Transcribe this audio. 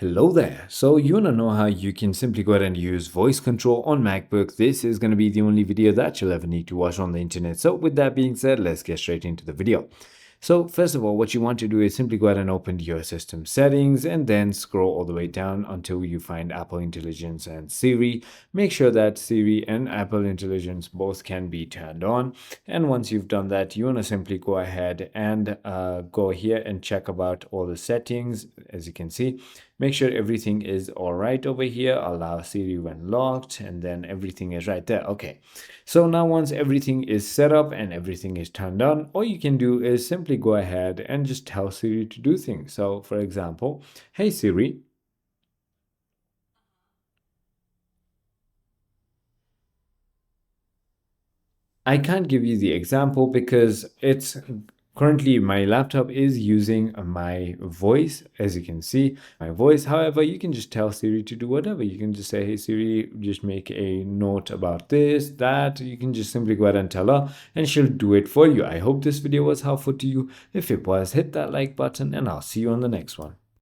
Hello there. So you want to know how you can simply go ahead and use voice control on MacBook. This is going to be the only video that you'll ever need to watch on the internet. So with that being said, let's get straight into the video. So first of all, what you want to do is simply go ahead and open your system settings and then scroll all the way down until you find Apple Intelligence and Siri. Make sure that Siri and Apple Intelligence both can be turned on. And once you've done that, you want to simply go ahead and go here and check about all the settings. As you can see, make sure everything is all right over here. Allow Siri when locked, and then everything is right there. Okay, so now once everything is set up and everything is turned on, all you can do is simply go ahead and just tell Siri to do things. So for example, hey Siri, I can't give you the example because it's currently my laptop is using my voice, as you can see, my voice. However, you can just tell Siri to do whatever. You can just say, hey Siri, just make a note about this, that. You can just simply go ahead and tell her and she'll do it for you. I hope this video was helpful to you. If it was, hit that like button and I'll see you on the next one.